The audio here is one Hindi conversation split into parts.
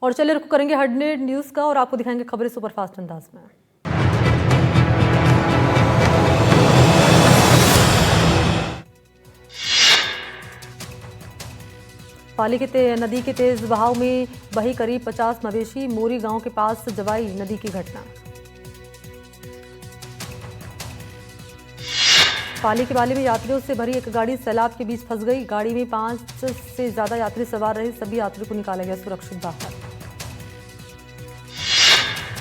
और चलिए रुक करेंगे हेडलाइन न्यूज़ का और आपको दिखाएंगे खबरें सुपरफास्ट अंदाज में। पाली के नदी के तेज बहाव में बही करीब 50 मवेशी, मोरी गांव के पास जवाई नदी की घटना। पाली के बाली में यात्रियों से भरी एक गाड़ी सैलाब के बीच फंस गई। गाड़ी में 5 से ज्यादा यात्री सवार रहे, सभी यात्रियों को निकाला गया सुरक्षित बाहर।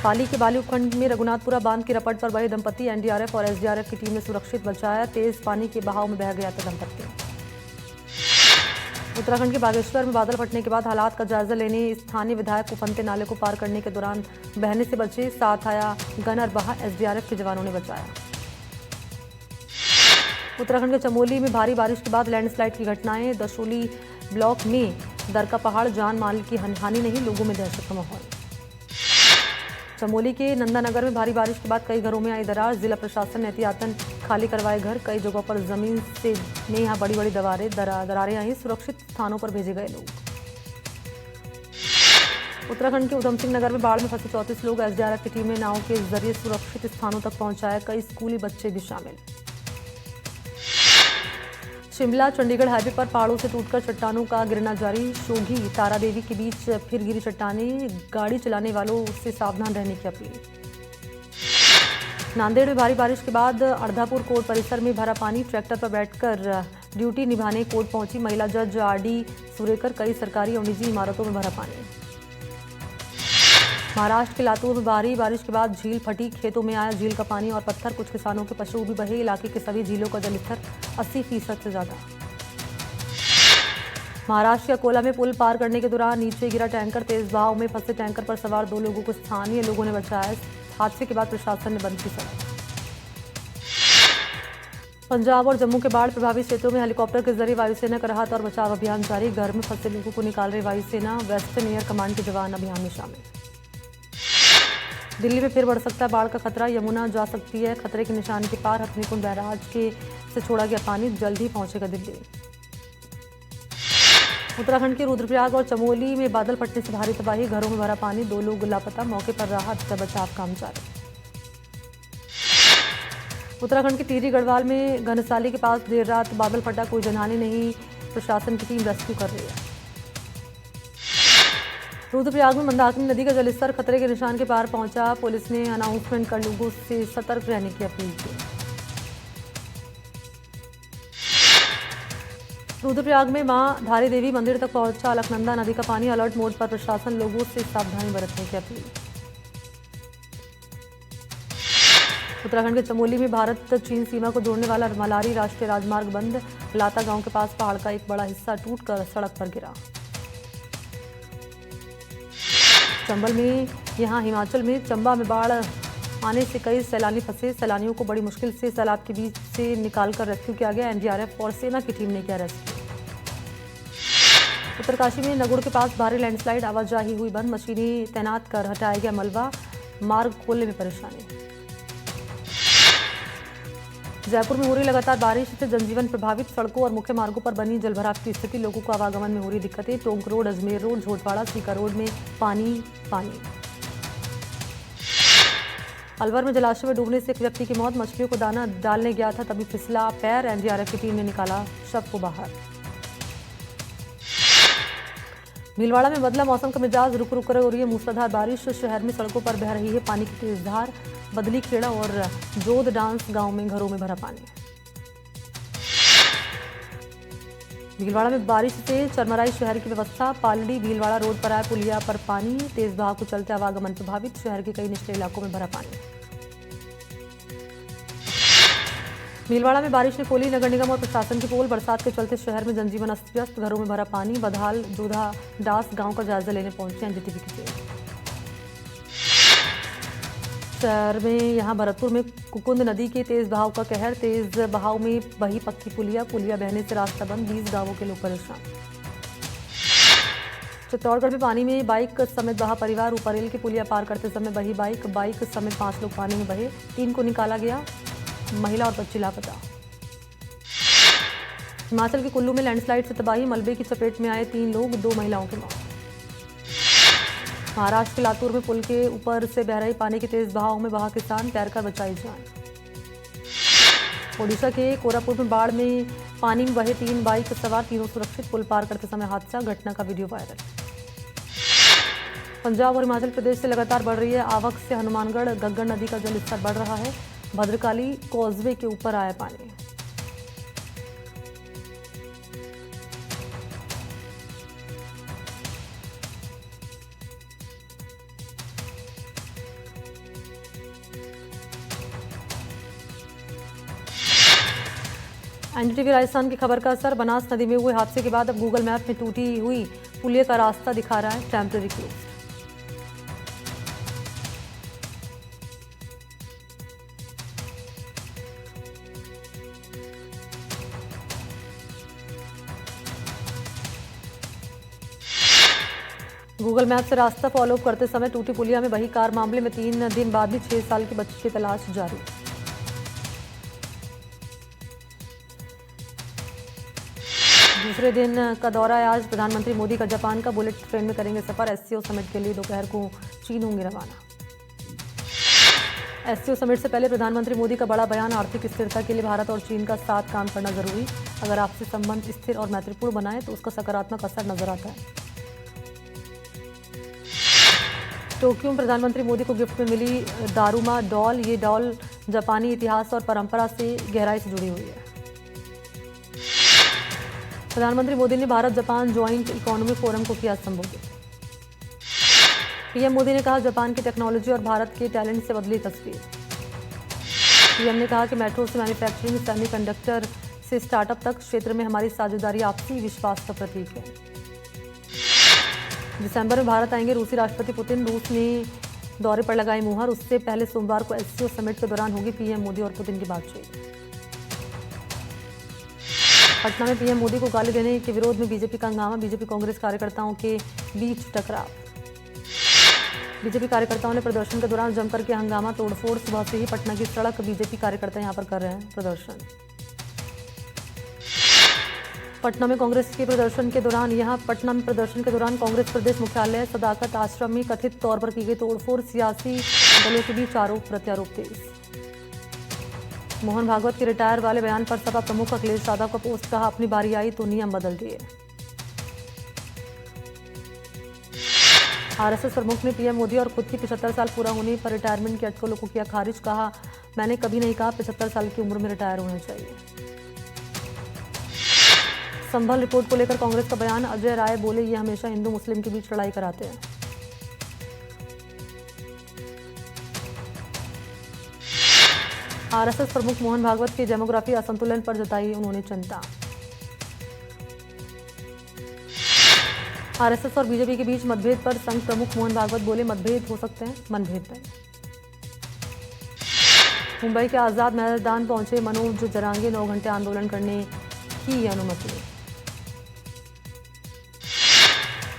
पाली के बाली उपखंड में रघुनाथपुरा बांध की रपट पर बहे दंपति, एनडीआरएफ और एसडीआरएफ की टीम ने सुरक्षित बचाया। तेज पानी के बहाव में बह गया था दंपति। उत्तराखंड के बागेश्वर में बादल फटने के बाद हालात का जायजा लेने स्थानीय विधायक उफनते नाले को पार करने के दौरान बहने से बचे, साथ आया गनर बहा, एसडीआरएफ के जवानों ने बचाया। उत्तराखंड के चमोली में भारी बारिश के बाद लैंडस्लाइड की घटनाएं। दशोली ब्लॉक में दरका पहाड़, जान माल की हानि नहीं, लोगों में दहशत का माहौल। चमोली के नंदानगर में भारी बारिश के बाद कई घरों में आई दरार। जिला प्रशासन ने एहतियातन खाली करवाए घर। कई जगहों पर जमीन से में यहाँ बड़ी बड़ी दरारें आई, सुरक्षित स्थानों पर भेजे गए लोग। उत्तराखंड के उधम सिंह नगर में बाढ़ में फंसे 34 लोग, एसडीआरएफ की टीम ने नाव के जरिए सुरक्षित स्थानों तक पहुंचाया। कई स्कूली बच्चे भी शामिल। शिमला चंडीगढ़ हाईवे पर पहाड़ों से टूटकर चट्टानों का गिरना जारी। शोघी तारा देवी के बीच फिर गिरी चट्टानें, गाड़ी चलाने वालों से सावधान रहने की अपील। नांदेड़ में भारी बारिश के बाद अर्धापुर कोर्ट परिसर में भरा पानी। ट्रैक्टर पर बैठकर ड्यूटी निभाने कोर्ट पहुंची महिला जज आरडी सुरेकर। कई सरकारी और निजी इमारतों में भरा पानी। महाराष्ट्र के लातूर में भारी बारिश के बाद झील फटी, खेतों में आया झील का पानी और पत्थर। कुछ किसानों के पशु भी बहे। इलाके के सभी झीलों का जलस्तर 80% से ज्यादा। महाराष्ट्र के अकोला में पुल पार करने के दौरान नीचे गिरा टैंकर। तेज बहाव में फंसे टैंकर पर सवार 2 लोगों को स्थानीय लोगों ने बचाया। हादसे के बाद प्रशासन ने बंद की सड़क। पंजाब और जम्मू के बाढ़ प्रभावित क्षेत्रों में हेलीकॉप्टर के जरिए वायुसेना का राहत और बचाव अभियान जारी। घर में फंसे लोगों को निकाल रही वायुसेना। वेस्टर्न एयर कमांड के जवान अभियान में शामिल। दिल्ली में फिर बढ़ सकता है बाढ़ का खतरा। यमुना जा सकती है खतरे के निशान के पार। हथनीकुंड बैराज से छोड़ा गया पानी, जल्द ही पहुंचेगा दिल्ली। उत्तराखंड के रुद्रप्रयाग और चमोली में बादल फटने से भारी तबाही, घरों में भरा पानी, 2 लोग लापता। मौके पर राहत का बचाव काम जारी। उत्तराखंड के टिहरी गढ़वाल में घनसाली के पास देर रात बादल फटा, कोई जनहानि नहीं, प्रशासन की टीम रेस्क्यू कर रही है। रुद्रप्रयाग में मंदाकिनी नदी का जलस्तर खतरे के निशान के पार पहुंचा। पुलिस ने अनाउंसमेंट कर लोगों से सतर्क रहने की अपील की। रुद्रप्रयाग में मां धारी देवी मंदिर तक पहुंचा अलकनंदा नदी का पानी। अलर्ट मोड पर प्रशासन, लोगों से सावधानी बरतने की अपील। उत्तराखंड के चमोली में भारत चीन सीमा को जोड़ने वाला मलारी राष्ट्रीय राजमार्ग बंद। लाता गांव के पास पहाड़ का एक बड़ा हिस्सा टूटकर सड़क पर गिरा। चंबल में हिमाचल में चंबा में बाढ़ आने से कई सैलानी फंसे। सैलानियों को बड़ी मुश्किल से सैलाब के बीच से निकालकर रेस्क्यू किया गया। एनडीआरएफ और सेना की टीम ने किया रेस्क्यू। उत्तरकाशी में नगुड़ के पास भारी लैंडस्लाइड, आवाजाही हुई बंद। मशीनें तैनात कर हटाया गया मलबा, मार्ग खोलने में परेशानी। जयपुर में हो रही लगातार बारिश से जनजीवन प्रभावित। सड़कों और मुख्य मार्गों पर बनी जलभराव की स्थिति, लोगों को आवागमन में हो रही दिक्कतें। Tonk road, Ajmer road, Jhotwara, Sikar road में पानी। अलवर में जलाशय में डूबने से एक व्यक्ति की मौत। मछलियों को दाना डालने गया था तभी फिसला पैर। एनडीआरएफ की टीम ने निकाला शव को बाहर। भीलवाड़ा में बदला मौसम का मिजाज, रुक रुक कर हो रही है मूसलाधार बारिश। शहर में सड़कों पर बह रही है पानी की तेज धार। बदली खेड़ा और जोध डांस गांव में घरों में भरा पानी। भीलवाड़ा में बारिश से चरमराई शहर की व्यवस्था। पालड़ी भीलवाड़ा रोड पर आए पुलिया पर पानी। तेज बहाव के चलते आवागमन प्रभावित। शहर के कई निचले इलाकों में भरा पानी। भीलवाड़ा में बारिश ने खोली नगर निगम और प्रशासन की पोल। बरसात के चलते शहर में जनजीवन अस्त व्यस्त, घरों में भरा पानी। बधाल जोधा डास गांव का जायजा लेने पहुंचे एनडीटीवी की टीम। शहर में यहां भरतपुर में कुकुंद नदी के तेज बहाव का कहर। तेज बहाव में बही पक्की पुलिया बहने से रास्ता बंद। 20 गांवों के लोग परेशान। चित्तौड़गढ़ में पानी में बाइक समेत बहा परिवार। ऊपरेल की पुलिया पार करते समय बही बाइक समेत 5 लोग पानी में बहे। 3 को निकाला गया, महिला और बच्ची लापता। हिमाचल के कुल्लू में लैंडस्लाइड से तबाही। मलबे की चपेट में आए 3 लोग, 2 महिलाओं की मौत। महाराष्ट्र के लातूर में पुल के ऊपर से बह रही पानी के तेज बहाव में बहा किसान, तैरकर बचाई जान। ओडिशा के कोरापुट में बाढ़ में पानी में बहे 3 बाइक सवार, तीनों सुरक्षित, पुल पार करते समय हादसा, घटना का वीडियो वायरल। पंजाब और हिमाचल प्रदेश से लगातार बढ़ रही है आवक से हनुमानगढ़ गग्गर नदी का जल स्तर बढ़ रहा है, भद्रकाली कॉजवे के ऊपर आया पानी। एनडीटीवी राजस्थान की खबर का असर, बनास नदी में हुए हादसे के बाद अब गूगल मैप में टूटी हुई पुलिया का रास्ता दिखा रहा है टेम्पररी क्लोज्ड। गूगल मैप से रास्ता फॉलो करते समय टूटी पुलिया में बही कार, मामले में 3 दिन बाद भी 6 साल की बच्ची की तलाश जारी। दूसरे दिन का दौरा है आज प्रधानमंत्री मोदी का जापान का, बुलेट ट्रेन में करेंगे सफर। एससीओ समिट के लिए दोपहर को चीन होंगे रवाना। एससीओ समिट से पहले प्रधानमंत्री मोदी का बड़ा बयान, आर्थिक स्थिरता के लिए भारत और चीन का साथ काम करना जरूरी। अगर आपसी संबंध स्थिर और मैत्रीपूर्ण बनाए तो उसका सकारात्मक असर नजर आता है। टोक्यो में प्रधानमंत्री मोदी को गिफ्ट में मिली दारुमा डॉल। ये डॉल जापानी इतिहास और परंपरा से गहराई से जुड़ी हुई है। प्रधानमंत्री मोदी ने Bharat Japan joint economic forum को किया संबोधित। पीएम मोदी ने कहा, जापान की टेक्नोलॉजी और भारत के टैलेंट से बदली तस्वीर। पीएम ने कहा कि मेट्रो से मैन्युफैक्चरिंग, सेमीकंडक्टर से स्टार्टअप तक क्षेत्र में हमारी साझेदारी आपसी विश्वास का प्रतीक है। दिसंबर में भारत आएंगे रूसी राष्ट्रपति पुतिन, रूस ने दौरे पर लगाई मुहर। उससे पहले सोमवार को एससीओ समिट के दौरान होगी पीएम मोदी और पुतिन की बातचीत। पटना में पीएम मोदी को गाली देने के विरोध में बीजेपी का हंगामा, बीजेपी कांग्रेस कार्यकर्ताओं के बीच टकराव। बीजेपी कार्यकर्ताओं ने प्रदर्शन के दौरान जमकर के हंगामा, तोड़फोड़। सुबह से ही पटना की सड़क बीजेपी कार्यकर्ता यहां पर कर रहे हैं प्रदर्शन। पटना में प्रदर्शन के दौरान कांग्रेस प्रदेश मुख्यालय सदाकत आश्रम में कथित तौर पर की गई तोड़फोड़, सियासी दलों के बीच आरोप प्रत्यारोप तेज। मोहन भागवत के रिटायर वाले बयान पर सपा प्रमुख अखिलेश यादव का पोस्ट, कहा अपनी बारी आई तो नियम बदल दिए। आरएसएस प्रमुख ने पीएम मोदी और खुद की 75 साल पूरा होने पर रिटायरमेंट की अटकलों को किया खारिज। कहा, मैंने कभी नहीं कहा 75 साल की उम्र में रिटायर होना चाहिए। संभल रिपोर्ट को लेकर कांग्रेस का बयान, अजय राय बोले, ये हमेशा हिंदू मुस्लिम के बीच लड़ाई कराते हैं। आरएसएस प्रमुख मोहन भागवत के डेमोग्राफी असंतुलन पर जताई उन्होंने चिंता। आरएसएस और बीजेपी के बीच मतभेद पर संघ प्रमुख मोहन भागवत बोले, मतभेद हो सकते हैं, मनभेद नहीं। मुंबई के आजाद मैदान पहुंचे मनोज जरांगे, 9 घंटे आंदोलन करने की अनुमति।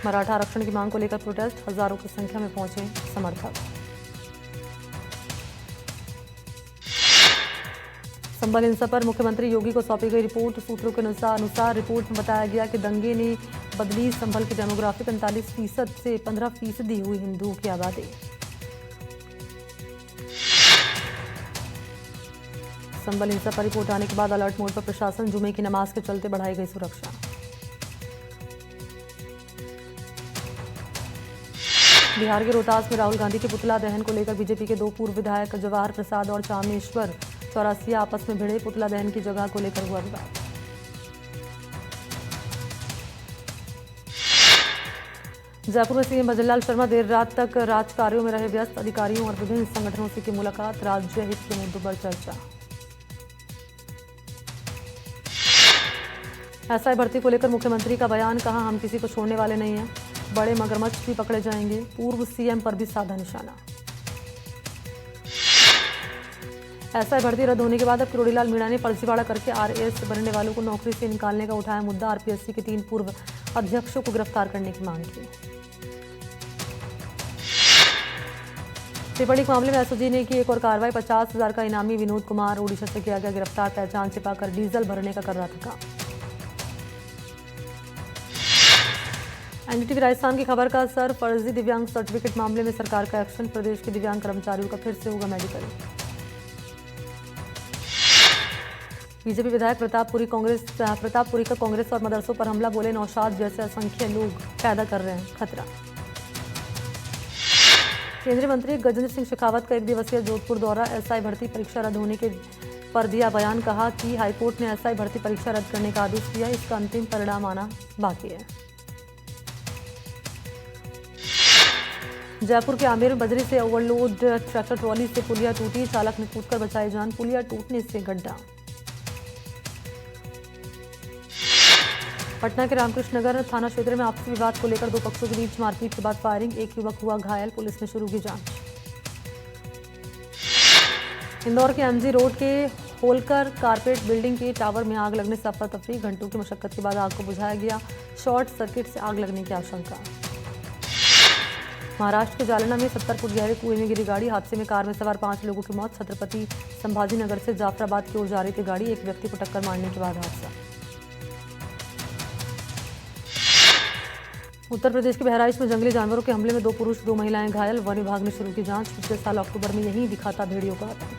मराठा आरक्षण की मांग को लेकर प्रोटेस्ट, हजारों की संख्या में पहुंचे समर्थक। संभल हिंसा पर मुख्यमंत्री योगी को सौंपी गई रिपोर्ट। सूत्रों के अनुसार रिपोर्ट में बताया गया कि दंगे ने बदली संभल की डेमोग्राफी, 45% से 15% हुई हिंदुओं की आबादी। संभल हिंसा पर रिपोर्ट आने के बाद अलर्ट मोड पर प्रशासन, जुमे की नमाज के चलते बढ़ाई गई सुरक्षा। बिहार के रोहतास में राहुल गांधी के पुतला दहन को लेकर बीजेपी के 2 पूर्व विधायक जवाहर प्रसाद और चामेश्वर चौरसिया आपस में भिड़े। पुतला दहन की जगह को लेकर हुआ विवाद। जयपुर में सीएम भजनलाल शर्मा देर रात तक राज कार्यों में रहे व्यस्त। अधिकारियों और विभिन्न संगठनों से की मुलाकात, राज्य हित के मुद्दों पर चर्चा। एसआई भर्ती को लेकर मुख्यमंत्री का बयान, कहा हम किसी को छोड़ने वाले नहीं हैं, बड़े मगरमच्छ भी पकड़े जाएंगे। पूर्व सीएम पर भी साधा निशाना। एसआई भर्ती रद्द होने के बाद अब किरोड़ीलाल मीणा ने फर्जीवाड़ा करके आरएएस बनने वालों को नौकरी से निकालने का उठाया मुद्दा। आरपीएससी के 3 पूर्व अध्यक्षों को गिरफ्तार करने की मांग की। टिप्पणी मामले में एसओजी ने की एक और कार्रवाई, 50,000 का इनामी विनोद कुमार ओडिशा से किया गया गिरफ्तार। पहचान छिपाकर डीजल भरने का कर रहा था काम। एनडीटीवी राजस्थान की खबर का असर, फर्जी दिव्यांग सर्टिफिकेट मामले में सरकार का एक्शन, प्रदेश के दिव्यांग कर्मचारियों का फिर से होगा मेडिकल। बीजेपी विधायक प्रतापपुरी का कांग्रेस और मदरसों पर हमला, बोले नौशाद जैसे असंख्य लोग पैदा कर रहे हैं खतरा। केंद्रीय मंत्री गजेंद्र सिंह शेखावत का 1 दिवसीय जोधपुर दौरा, एसआई भर्ती परीक्षा रद्द होने के पर दिया बयान, कहा कि हाईकोर्ट ने एसआई भर्ती परीक्षा रद्द करने का आदेश दिया, इसका अंतिम परिणाम आना बाकी है। जयपुर के आमेर में बजरी से ओवरलोड ट्रैक्टर ट्रॉली से पुलिया टूटी, चालक ने कूदकर बचाई जान, पुलिया टूटने से गड्ढा। पटना के रामकृष्ण नगर थाना क्षेत्र में आपसी विवाद को लेकर 2 पक्षों के बीच मारपीट के बाद फायरिंग, एक युवक हुआ घायल, पुलिस ने शुरू की जांच। इंदौर के एमजी रोड के होलकर कारपेट बिल्डिंग के टावर में आग लगने से अफरा तफरी, घंटों की मशक्कत के बाद आग को बुझाया गया, शॉर्ट सर्किट से आग लगने की आशंका। महाराष्ट्र के जालना में 70 फुट गहरे कुएं में गिरी गाड़ी, हादसे में कार में सवार 5 लोगों की मौत, छत्रपति संभाजीनगर से जाफराबाद की ओर जा रही थी गाड़ी, एक व्यक्ति को टक्कर मारने के बाद हादसा। उत्तर प्रदेश के बहराइच में जंगली जानवरों के हमले में 2 पुरुष 2 महिलाएं घायल, वन विभाग ने शुरू की जांच, पिछले साल अक्टूबर में यहीं दिखा था भेड़ियों का आतंक।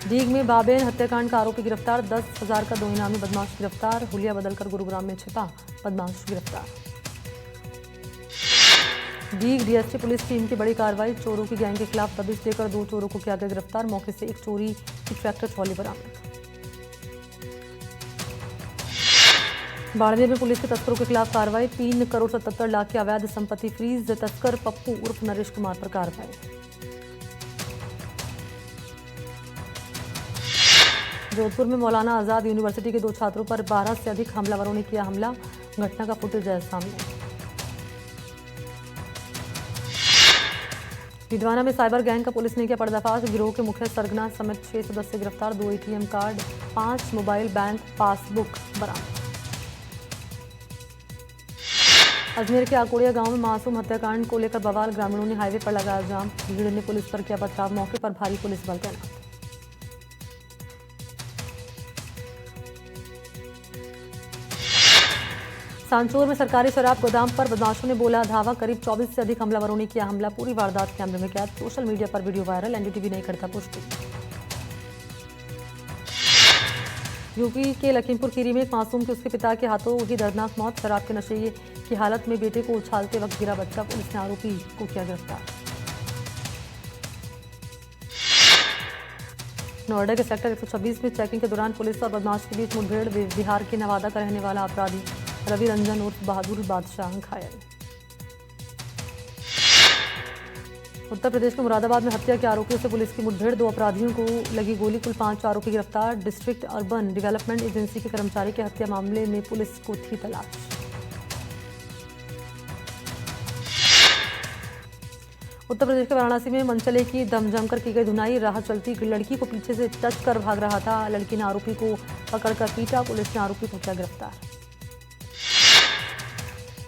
डीग में बाबेन हत्याकांड का आरोपी गिरफ्तार, 10,000 का 2 इनामी बदमाश गिरफ्तार, हुलिया बदलकर गुरुग्राम में छिपा बदमाश गिरफ्तार। डीग डीएसपी पुलिस टीम की बड़ी कार्रवाई, चोरों की गैंग के खिलाफ दबिश देकर 2 चोरों को किया गया गिरफ्तार, मौके से एक चोरी की ट्रैक्टर ट्रॉली बरामद। बाड़मेर में पुलिस के तस्करों के खिलाफ कार्रवाई, 3 करोड़ 77 लाख की अवैध संपत्ति फ्रीज, तस्कर पप्पू उर्फ नरेश कुमार पर कार्रवाई। जोधपुर में मौलाना आजाद यूनिवर्सिटी के 2 छात्रों पर 12 से अधिक हमलावरों ने किया हमला, घटना का फुटेज है सामने। हिंदवाड़ा में साइबर गैंग का पुलिस ने किया पर्दाफाश, गिरोह के मुख्य सरगना समेत 6 सदस्य गिरफ्तार, 2 ATM card, 5 mobile bank passbook बरामद। अजमेर के आकोड़िया गांव में मासूम हत्याकांड को लेकर बवाल, ग्रामीणों ने हाईवे पर लगाया जाम, भीड़ ने पुलिस पर किया पथराव, मौके पर भारी पुलिस बल तैनात। सांचौर में सरकारी शराब गोदाम पर बदमाशों ने बोला धावा, करीब 24 से अधिक हमलावरों ने किया हमला, पूरी वारदात कैमरे में कैद, सोशल मीडिया पर वीडियो वायरल, एनडीटीवी नहीं करता पुष्टि। यूपी के लखीमपुर खीरी में एक मासूम की उसके पिता के हाथों हुई दर्दनाक मौत, शराब के नशे की हालत में बेटे को उछालते वक्त गिरा बच्चा, पुलिस ने आरोपी को किया गिरफ्तार। नोएडा के सेक्टर 126 में चेकिंग के दौरान पुलिस और बदमाश के बीच मुठभेड़, बिहार के नवादा का रहने वाला अपराधी रवि रंजन उर्फ बहादुर बादशाह घायल। उत्तर प्रदेश के मुरादाबाद में हत्या के आरोपियों से पुलिस की मुठभेड़, 2 अपराधियों को लगी गोली, कुल 5 आरोपी गिरफ्तार, डिस्ट्रिक्ट अर्बन डेवलपमेंट एजेंसी के कर्मचारी के हत्या मामले में पुलिस को थी तलाश। उत्तर प्रदेश के वाराणसी में मनचले की दम जमकर की गई धुनाई, राह चलती लड़की को पीछे से टच कर भाग रहा था, लड़की ने आरोपी को पकड़कर पीटा, पुलिस ने आरोपी को किया गिरफ्तार।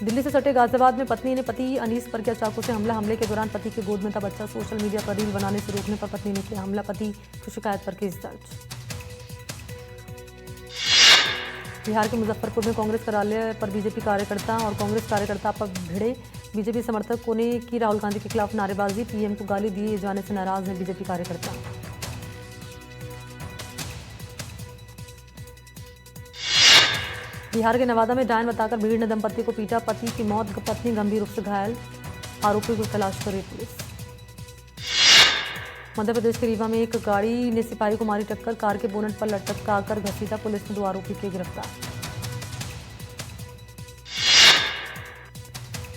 दिल्ली से सटे गाजियाबाद में पत्नी ने पति अनीस पर किया चाकू से हमला, हमले के दौरान पति के गोद में था बच्चा, सोशल मीडिया पर रील बनाने से रोकने पर पत्नी ने किया हमला, पति की शिकायत पर केस दर्ज। बिहार के मुजफ्फरपुर में कांग्रेस कार्यालय पर बीजेपी कार्यकर्ता और कांग्रेस कार्यकर्ता पर भिड़े, बीजेपी समर्थकों ने की राहुल गांधी के खिलाफ नारेबाजी, पीएम को गाली दिए जाने से नाराज हैं बीजेपी कार्यकर्ता। बिहार के नवादा में डायन बताकर भीड़ ने दंपति को पीटा, पति की मौत, पत्नी गंभीर रूप से घायल, आरोपी को तलाश कर रही पुलिस। मध्य प्रदेश के रीवा में एक गाड़ी ने सिपाही को मारी टक्कर, कार के बोनट पर लटकाकर घसीटा, पुलिस ने 2 आरोपी किए गिरफ्तार।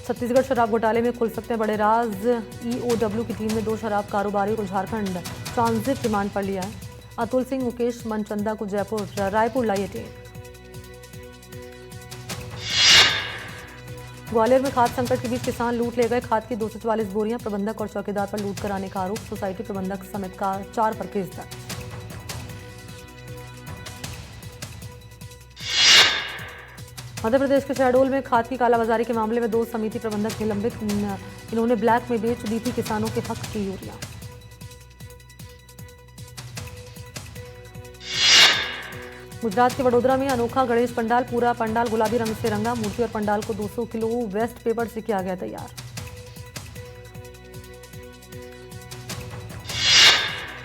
छत्तीसगढ़ शराब घोटाले में खुल सकते हैं बड़े राज, ईओडब्ल्यू की टीम ने 2 शराब कारोबारियों को झारखंड ट्रांजिट रिमांड पर लिया है, अतुल सिंह, मुकेश मनचंदा को रायपुर लाई टीम। ग्वालियर में खाद्य संकट के बीच किसान लूट ले गए खाद की 244 बोरियां, प्रबंधक और चौकीदार पर लूट कराने का आरोप, सोसाइटी प्रबंधक समेत 4 पर केस दर्ज। मध्य प्रदेश के शहडोल में खाद की कालाबाजारी के मामले में 2 समिति प्रबंधक निलंबित, इन्होंने ब्लैक में बेच दी थी किसानों के हक की यूरिया। गुजरात के वडोदरा में अनोखा गणेश पंडाल, पूरा पंडाल गुलाबी रंग से रंगा। मूर्ति और पंडाल को 200 किलो वेस्ट पेपर से किया गया तैयार।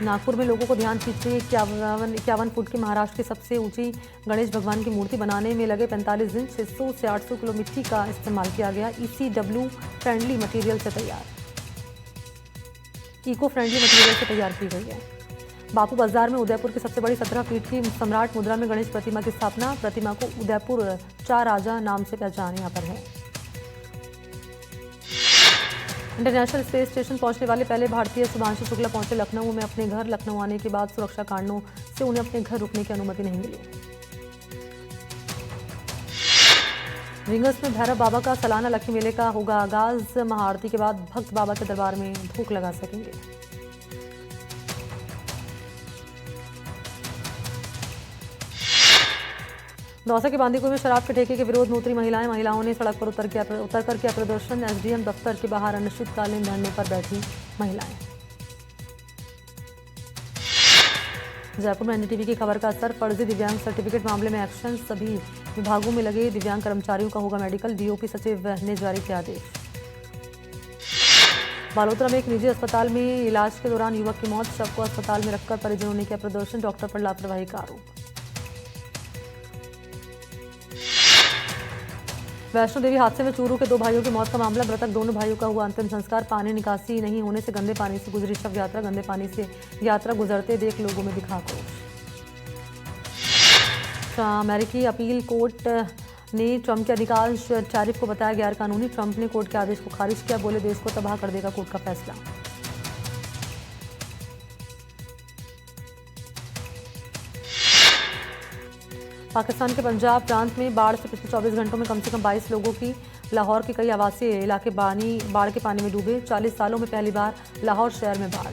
नागपुर में लोगों को ध्यान खींचती 51 फुट की महाराष्ट्र की सबसे ऊंची गणेश भगवान की मूर्ति बनाने में लगे 45 दिन। 600 से 800 किलो मिट्टी का इस्तेमाल किया गया। ECW फ्रेंडली मटेरियल से तैयार इको फ्रेंडली मटेरियल से तैयार की गई है। बापू बाजार में उदयपुर की सबसे बड़ी 17 फीट की सम्राट मुद्रा में गणेश प्रतिमा की स्थापना। प्रतिमा को उदयपुर 4 राजा नाम से पहचान यहाँ पर है। इंटरनेशनल स्पेस स्टेशन पहुंचने वाले पहले भारतीय शुभांशु शुक्ला पहुंचे लखनऊ में अपने घर। लखनऊ आने के बाद सुरक्षा कारणों से उन्हें अपने घर रुकने की अनुमति नहीं मिली। रिंगस में भैरव बाबा का सालाना लक्की मेले का होगा आगाज। महाआरती के बाद भक्त बाबा के दरबार में भूख लगा सकेंगे। दौसा के बांदीकुई में शराब के ठेके के विरोध में उतरी महिलाओं ने सड़क पर उतर कर किया प्रदर्शन। SDM दफ्तर के बाहर अनिश्चितकालीन धरने पर बैठी महिलाएं। जयपुर में NDTV की खबर का असर, फर्जी दिव्यांग सर्टिफिकेट मामले में एक्शन। सभी विभागों में लगे दिव्यांग कर्मचारियों का होगा मेडिकल। DOP सचिव ने जारी किया आदेश। बालोतरा में एक निजी अस्पताल में इलाज के दौरान युवक की मौत। शव को अस्पताल में रखकर परिजनों ने किया प्रदर्शन। डॉक्टर पर लापरवाही का आरोप। वैष्णो देवी हादसे में चूरू के 2 भाइयों की मौत का मामला। मृतक दोनों भाइयों का हुआ अंतिम संस्कार। पानी निकासी नहीं होने से गंदे पानी से गुजरी शव यात्रा। गंदे पानी से यात्रा गुजरते देख लोगों में दिखा आक्रोश। अमेरिकी अपील कोर्ट ने ट्रंप के अधिकांश टैरिफ को बताया गैर कानूनी। ट्रंप ने कोर्ट के आदेश को खारिज किया। बोले देश को तबाह कर देगा कोर्ट का फैसला। पाकिस्तान के पंजाब प्रांत में बाढ़ से पिछले 24 घंटों में कम से कम 22 लोगों की। लाहौर के कई आवासीय इलाके बाढ़ के पानी में डूबे। 40 सालों में पहली बार लाहौर शहर में बाढ़।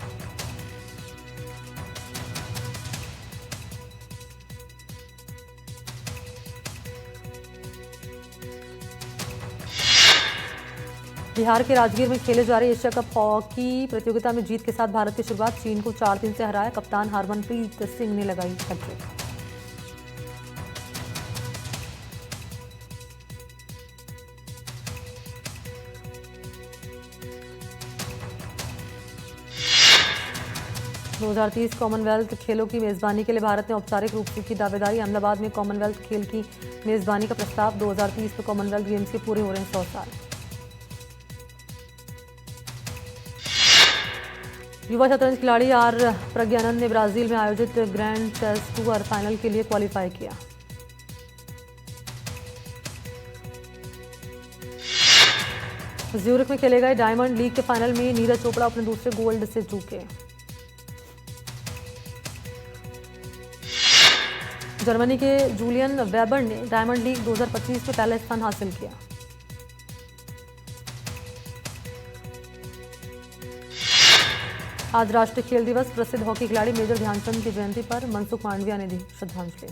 बिहार के राजगीर में खेले जा रहे एशिया कप हॉकी प्रतियोगिता में जीत के साथ भारत की शुरुआत। चीन को 4-3 से हराया। कप्तान हरमनप्रीत सिंह ने लगाई हैट्रिक। दो 2030 कॉमनवेल्थ खेलों की मेजबानी के लिए भारत ने औपचारिक रूप से की दावेदारी। अहमदाबाद में कॉमनवेल्थ खेल की मेजबानी का प्रस्ताव। 2030 में कॉमनवेल्थ गेम्स के पूरे हो रहे हैं 100 साल। युवा शतरंज खिलाड़ी आर प्रज्ञानंद ने ब्राजील में आयोजित ग्रैंड चेस टूर फाइनल के लिए क्वालिफाई किया। ज्यूरिख में खेले गए डायमंड लीग के फाइनल में नीरज चोपड़ा अपने दूसरे गोल्ड से चूके। जर्मनी के जूलियन वेबर ने डायमंड लीग 2025 में पहला स्थान हासिल किया। आज राष्ट्रीय खेल दिवस। प्रसिद्ध हॉकी खिलाड़ी मेजर ध्यानचंद की जयंती पर मनसुख मांडविया ने दी श्रद्धांजलि।